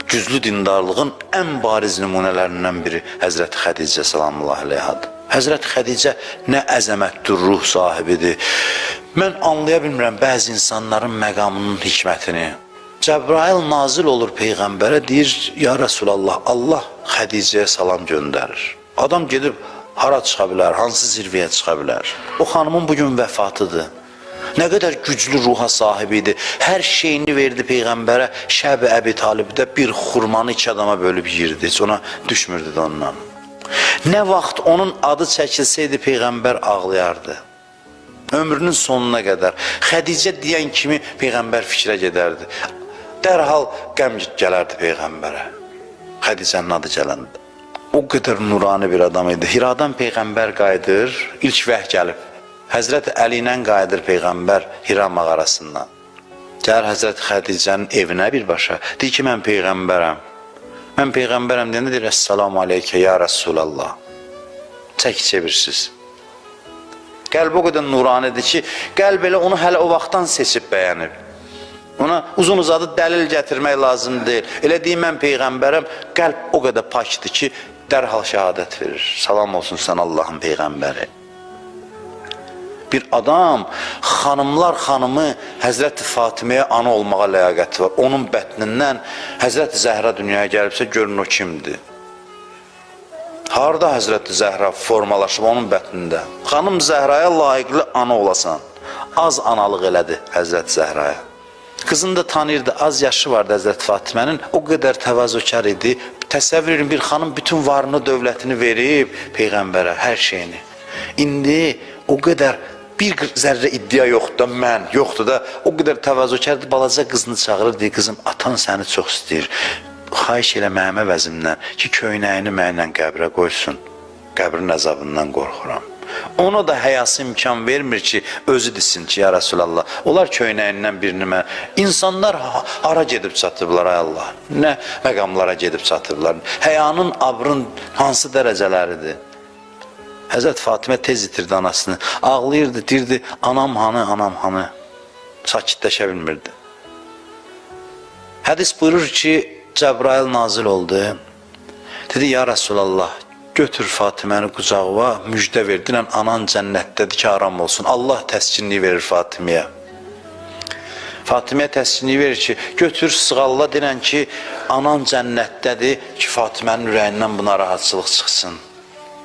güclü dindarlığın ən bariz nümunələrindən biri Həzrəti Xədicə salamullahi aleyhadır. Həzrəti Xədicə nə əzəmətdir, ruh sahibidir. Mən anlaya bilmirəm bəzi insanların məqamının hikmətini. Cəbrail nazil olur Peyğəmbərə, deyir, ya Rasulallah, Allah Xədicəyə salam göndərir. Adam gedib hara çıxa bilər, hansı zirvəyə çıxa bilər? O xanımın bugün vəfatıdır. Nə qədər güclü ruha sahibidir. Hər şeyini verdi Peyğəmbərə. Şəb-i Əbi Talibdə bir xurmanı iki adama bölüb yirdi. Heç ona düşmürdü də ondan. Nə vaxt onun adı çəkilsəydi Peyğəmbər ağlayardı. Ömrünün sonuna qədər. Xədicə deyən kimi Peyğəmbər fikrə gedərdi. Dərhal qəm gələrdi Peyğəmbərə. Xədicənin adı gələndə. O qədər nurani bir adam idi. Hiradan Peyğəmbər qayıdır, ilk vəh gəlib. Həzrət Əli ilə qayıdır Peyğəmbər Hira mağarasından. Gəlir Həzrət Xədicənin evinə birbaşa. Deyir ki, mən Peyğəmbərəm. Mən Peyğəmbərəm deyəndə deyir, Əssalamu aleykə ya Rasulallah. Çək çevirsiz. Qəlb o qədər nuranidir ki, qəlb elə onu hələ o vaxtdan seçib bəyənib. Ona uzun uzadı dəlil gətirmək lazım deyil. Elə deyim, mən Peyğəmbərəm, qəlb o qədər pakdır ki, dərhal şəhadət verir. Salam olsun sən Allahın Peyğəmbəri. Bir adam, xanımlar xanımı Həzrəti Fatiməyə ana olmağa ləyaqəti var. Onun bətnindən Həzrəti Zəhra dünyaya gəlibsə, görün o kimdir. Harada Həzrəti Zəhra formalaşıb onun bətnində? Xanım Zəhraya layiqli ana olasan. Az analıq elədi Həzrəti Zəhraya. Qızını da tanıyırdı, az yaşı vardı Həzrəti Fatimənin. O qədər təvazökar idi. Təsəvvür edin, bir xanım bütün varını, dövlətini verib Peyğəmbərə, hər şeyini. İndi o qədər bir zərrə iddia yoxdur da, mən yoxdur da, o qədər təvazökardır, balaca qızını çağırır, deyir, qızım, atan səni çox istəyir. Xahiş elə mənim əvəzimdən ki, köynəyini mənlə qəbrə qoysun. Qəbrin əzabından qorxuram. Ona da həyası imkan vermir ki, özü desin ki, ya Rasulallah, onlar köynəyindən birini mən... İnsanlar hara gedib çatıblar, ay Allah? Nə məqamlara gedib çatıblar? Həyanın, abrın hansı dərəcələridir? Həzrət Fatimə tez itirdi anasını. Ağlayırdı, deyirdi, anam hanı, anam hanı? Sakitləşə bilmirdi. Hədis buyurur ki, Cəbrail nazil oldu. Dedi, ya Rasulallah, götür Fatiməni qucağıma, müjdə verdinən anan cənnətdədir ki, aram olsun. Allah təskinliyi verir Fatiməyə. Fatiməyə təskinliyi verir ki, götür sığalla denən ki, anan cənnətdədir ki, Fatimənin ürəyindən buna rahatçılıq çıxsın.